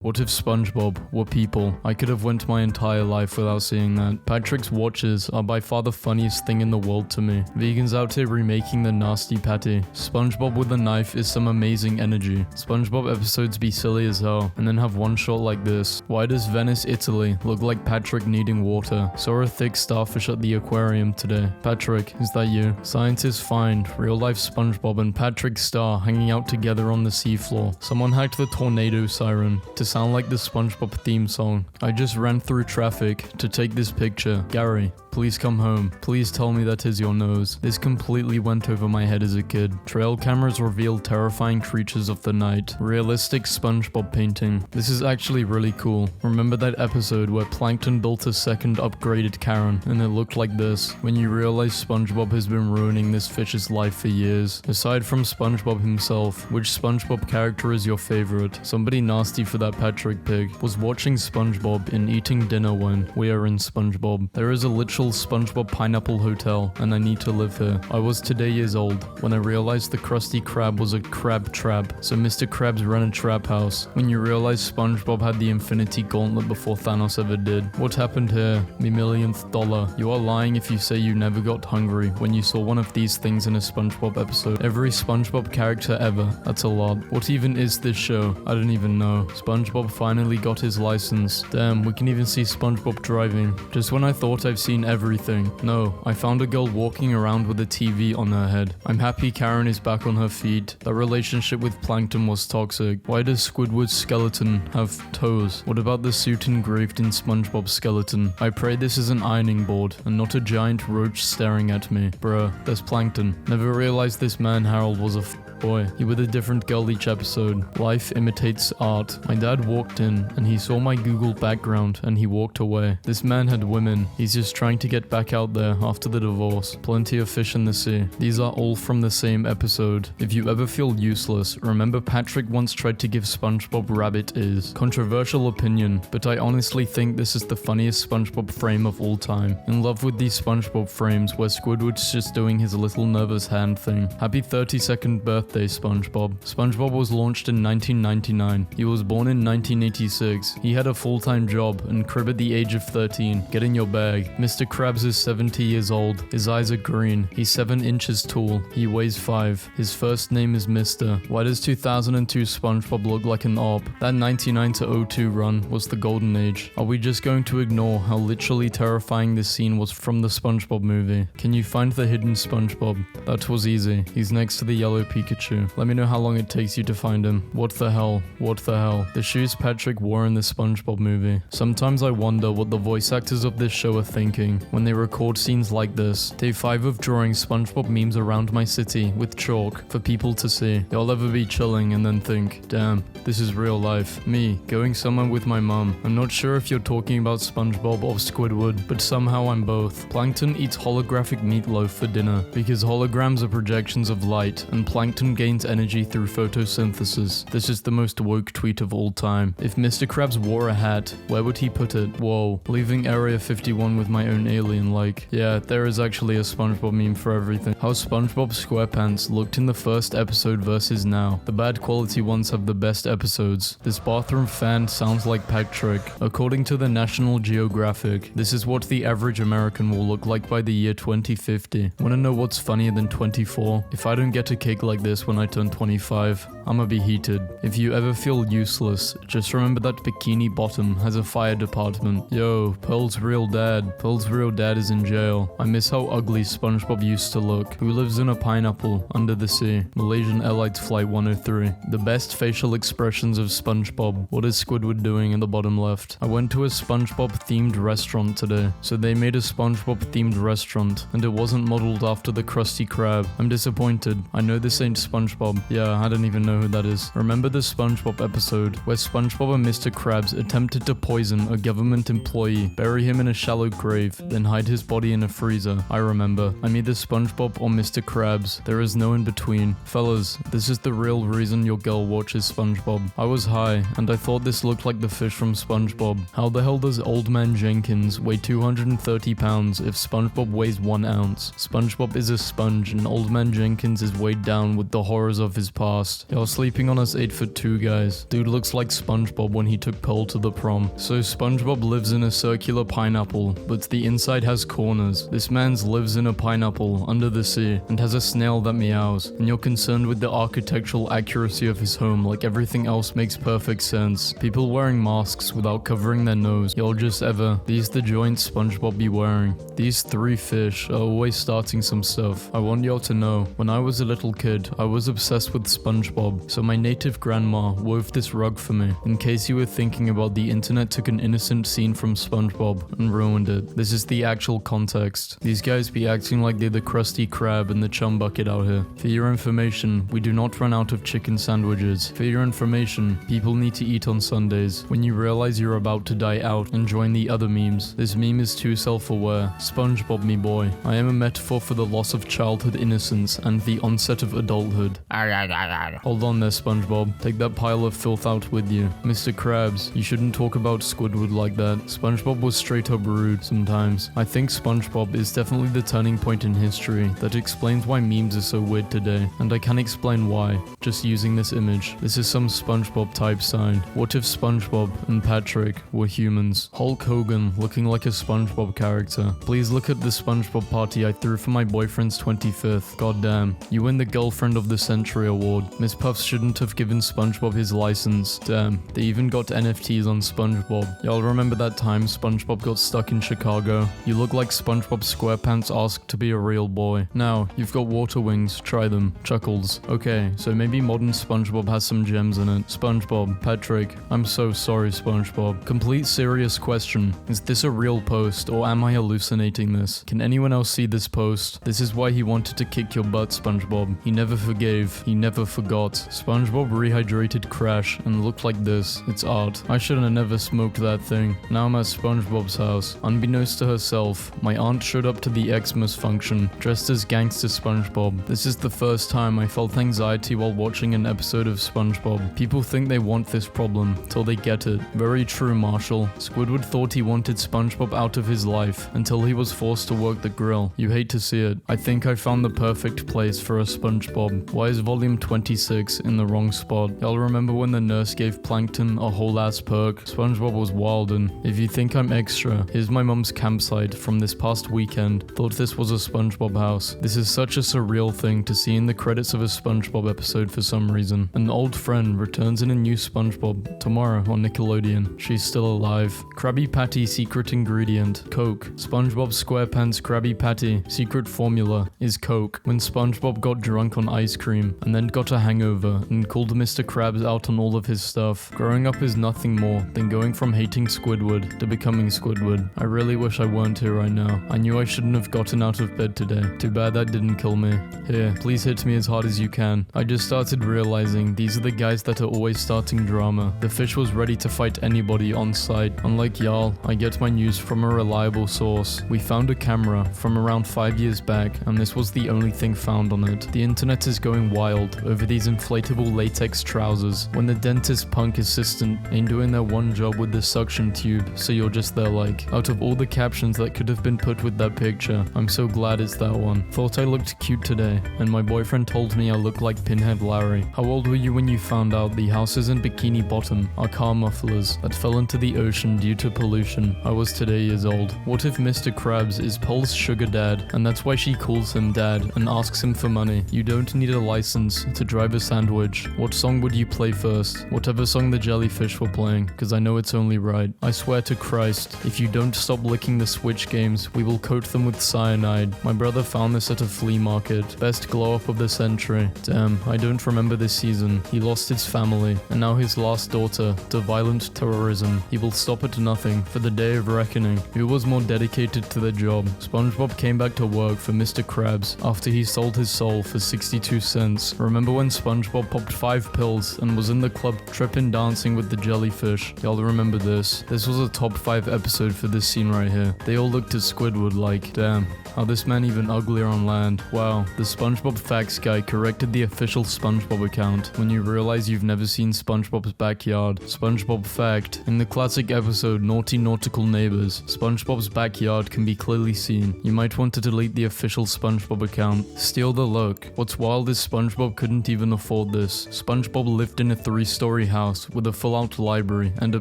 What if SpongeBob were people? I could have went my entire life without seeing that. Patrick's watches are by far the funniest thing in the world to me. Vegans out here remaking the nasty patty. SpongeBob with a knife is some amazing energy. SpongeBob episodes be silly as hell, and then have one shot like this. Why does Venice, Italy look like Patrick needing water? Saw a thick starfish at the aquarium today. Patrick, is that you? Scientists find real-life SpongeBob and Patrick Star hanging out together on the seafloor. Someone hacked the tornado siren to sound like the SpongeBob theme song. I just ran through traffic to take this picture. Gary, please come home. Please tell me that is your nose. This completely went over my head as a kid. Trail cameras reveal terrifying creatures of the night. Realistic SpongeBob painting. This is actually really cool. Remember that episode where Plankton built a second upgraded Karen and it looked like this? When you realize SpongeBob has been ruining this fish's life for years. Aside from SpongeBob himself, which SpongeBob character is your favorite? Somebody nasty for that Patrick pig was watching SpongeBob and eating dinner when we are in SpongeBob. There is a literal SpongeBob Pineapple Hotel and I need to live here. I was today years old when I realized the Krusty Krab was a crab trap, so Mr. Krabs ran a trap house. When you realize SpongeBob had the Infinity Gauntlet before Thanos ever did. What happened here? Me millionth dollar. You are lying if you say you never got hungry when you saw one of these things in a SpongeBob episode. Every SpongeBob character ever. That's a lot. What even is this show? I don't even know. SpongeBob finally got his license. Damn, we can even see SpongeBob driving. Just when I thought I've seen everything. No, I found a girl walking around with a TV on her head. I'm happy Karen is back on her feet. That relationship with Plankton was toxic. Why does Squidward's skeleton have toes? What about the suit engraved in SpongeBob's skeleton? I pray this is an ironing board and not a giant roach staring at me. Bruh, there's Plankton. Never realized this man Harold was a boy. He with a different girl each episode. Life imitates art. My dad walked in and he saw my Google background and he walked away. This man had women. He's just trying to get back out there after the divorce. Plenty of fish in the sea. These are all from the same episode. If you ever feel useless, remember Patrick once tried to give SpongeBob rabbit ears. Controversial opinion, but I honestly think this is the funniest SpongeBob frame of all time. In love with these SpongeBob frames where Squidward's just doing his little nervous hand thing. Happy 32nd birthday, SpongeBob. SpongeBob was launched in 1999. He was born in 1986. He had a full-time job and crib at the age of 13. Get in your bag. Mr. Krabs is 70 years old. His eyes are green. He's 7 inches tall. He weighs 5. His first name is Mr. Why does 2002 SpongeBob look like an op? That 99 to 02 run was the golden age. Are we just going to ignore how literally terrifying this scene was from the SpongeBob movie? Can you find the hidden SpongeBob? That was easy. He's next to the yellow Pikachu. Let me know how long it takes you to find him. What the hell? What the hell? The shoes Patrick wore in the SpongeBob movie. Sometimes I wonder what the voice actors of this show are thinking when they record scenes like this. Day 5 of drawing SpongeBob memes around my city with chalk for people to see. You'll ever be chilling and then think, damn, this is real life. Me, going somewhere with my mom. I'm not sure if you're talking about SpongeBob or Squidward, but somehow I'm both. Plankton eats holographic meatloaf for dinner because holograms are projections of light and Plankton gains energy through photosynthesis. This is the most woke tweet of all time. If Mr. Krabs wore a hat, where would he put it? Whoa, leaving Area 51 with my own alien like. Yeah, there is actually a SpongeBob meme for everything. How SpongeBob SquarePants looked in the first episode versus now. The bad quality ones have the best episodes. This bathroom fan sounds like Patrick. According to the National Geographic, this is what the average American will look like by the year 2050. Wanna know what's funnier than 24? If I don't get a cake like this when I turn 25, I'ma be heated. If you ever feel useless, just remember that Bikini Bottom has a fire department. Yo, Pearl's real dad. Pearl's real dad is in jail. I miss how ugly SpongeBob used to look. Who lives in a pineapple under the sea? Malaysian Airlines Flight 103. The best facial expressions of SpongeBob. What is Squidward doing in the bottom left? I went to a SpongeBob themed restaurant today. So they made a SpongeBob themed restaurant and it wasn't modeled after the Krusty Krab. I'm disappointed. I know this ain't SpongeBob. Yeah, I don't even know who that is. Remember the SpongeBob episode where SpongeBob and Mr. Krabs attempted to poison a government employee, bury him in a shallow grave, then hide his body in a freezer? I remember. I'm either SpongeBob or Mr. Krabs. There is no in between. Fellas, this is the real reason your girl watches SpongeBob. I was high and I thought this looked like the fish from SpongeBob. How the hell does Old Man Jenkins weigh 230 pounds if SpongeBob weighs 1 ounce? SpongeBob is a sponge and Old Man Jenkins is weighed down with with the horrors of his past. Y'all sleeping on us 8'2" guys. Dude looks like SpongeBob when he took Pearl to the prom. So SpongeBob lives in a circular pineapple, but the inside has corners. This man's lives in a pineapple under the sea and has a snail that meows, and you're concerned with the architectural accuracy of his home like everything else makes perfect sense. People wearing masks without covering their nose. Y'all just ever. These the joints SpongeBob be wearing. These 3 fish are always starting some stuff. I want y'all to know, when I was a little kid, I was obsessed with SpongeBob, so my native grandma wove this rug for me, in case you were thinking about the internet took an innocent scene from SpongeBob and ruined it. This is the actual context. These guys be acting like they're the Krusty Krab and the chum bucket out here. For your information, we do not run out of chicken sandwiches. For your information, people need to eat on Sundays. When you realize you're about to die out and join the other memes, this meme is too self-aware. SpongeBob me boy. I am a metaphor for the loss of childhood innocence and the onset of adulthood. Hold on there, SpongeBob. Take that pile of filth out with you. Mr. Krabs, you shouldn't talk about Squidward like that. SpongeBob was straight up rude sometimes. I think SpongeBob is definitely the turning point in history that explains why memes are so weird today, and I can explain why, just using this image. This is some SpongeBob type sign. What if SpongeBob and Patrick were humans? Hulk Hogan looking like a SpongeBob character. Please look at the SpongeBob party I threw for my boyfriend's 25th. Goddamn. You win the Girlfriend of the Century award. Miss Puffs shouldn't have given SpongeBob his license. Damn. They even got NFTs on SpongeBob. Y'all remember that time SpongeBob got stuck in Chicago? You look like SpongeBob SquarePants asked to be a real boy. Now, you've got water wings. Try them. Chuckles. Okay, so maybe modern SpongeBob has some gems in it. SpongeBob, Patrick, I'm so sorry, SpongeBob. Complete serious question. Is this a real post or am I hallucinating this? Can anyone else see this post? This is why he wanted to kick your butt, SpongeBob. He never forgave. He never forgot. SpongeBob rehydrated Crash and looked like this. It's art. I should have never smoked that thing. Now I'm at SpongeBob's house. Unbeknownst to herself, my aunt showed up to the Xmas function, dressed as gangster SpongeBob. This is the first time I felt anxiety while watching an episode of SpongeBob. People think they want this problem till they get it. Very true, Marshall. Squidward thought he wanted SpongeBob out of his life until he was forced to work the grill. You hate to see it. I think I found the perfect place for a SpongeBob. Why is volume 26 in the wrong spot? Y'all remember when the nurse gave Plankton a whole ass perk? SpongeBob was wild, and if you think I'm extra, here's my mom's campsite from this past weekend. Thought this was a SpongeBob house. This is such a surreal thing to see in the credits of a SpongeBob episode for some reason. An old friend returns in a new SpongeBob tomorrow on Nickelodeon. She's still alive. Krabby Patty secret ingredient, Coke. SpongeBob SquarePants Krabby Patty secret formula is Coke. When SpongeBob got drunk on ice cream and then got a hangover and called Mr. Krabs out on all of his stuff. Growing up is nothing more than going from hating Squidward to becoming Squidward. I really wish I weren't here right now. I knew I shouldn't have gotten out of bed today. Too bad that didn't kill me. Here, please hit me as hard as you can. I just started realizing these are the guys that are always starting drama. The fish was ready to fight anybody on sight. Unlike y'all, I get my news from a reliable source. We found a camera from around 5 years back, and this was the only thing found on it. The internet is going wild over these inflatable latex trousers when the dentist punk assistant ain't doing their one job with the suction tube, so you're just there like. Out of all the captions that could have been put with that picture, I'm so glad it's that one. Thought I looked cute today, and my boyfriend told me I look like Pinhead Larry. How old were you when you found out the houses in Bikini Bottom are car mufflers that fell into the ocean due to pollution? I was today years old. What if Mr. Krabs is Paul's sugar dad, and that's why she calls him dad and asks him for money? You don't need a license to drive a sandwich. What song would you play first? Whatever song the jellyfish were playing, because I know it's only right. I swear to Christ, if you don't stop licking the Switch games, we will coat them with cyanide. My brother found this at a flea market. Best glow up of the century. Damn, I don't remember this season. He lost his family, and now his last daughter to violent terrorism. He will stop at nothing for the day of reckoning. Who was more dedicated to their job? SpongeBob came back to work for Mr. Krabs after he sold his soul for 62 cents. Remember when SpongeBob popped 5 pills and was in the club tripping dancing with the jellyfish? Y'all remember this? This was a top 5 episode for this scene right here. They all looked at Squidward like, damn, how this man even uglier on land. Wow, the SpongeBob Facts guy corrected the official SpongeBob account when you realize you've never seen SpongeBob's backyard. SpongeBob Fact: in the classic episode Naughty Nautical Neighbors, SpongeBob's backyard can be clearly seen. You might want to delete the official SpongeBob account. Steal the look. What's wild childest SpongeBob couldn't even afford this. SpongeBob lived in a 3-story house with a full-out library and a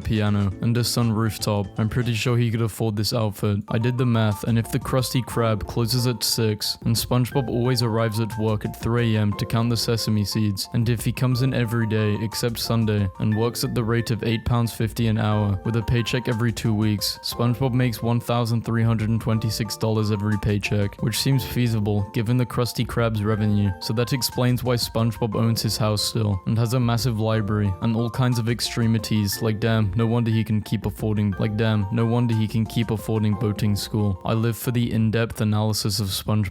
piano and a sun rooftop. I'm pretty sure he could afford this outfit. I did the math, and if the Krusty Krab closes at 6 and SpongeBob always arrives at work at 3 a.m. to count the sesame seeds, and if he comes in every day except Sunday and works at the rate of £8.50 an hour with a paycheck every 2 weeks, SpongeBob makes $1,326 every paycheck, which seems feasible given the Krusty Krab's revenue. So that explains why SpongeBob owns his house still and has a massive library and all kinds of extremities. Like damn, no wonder he can keep affording boating school. I live for the in-depth analysis of SpongeBob.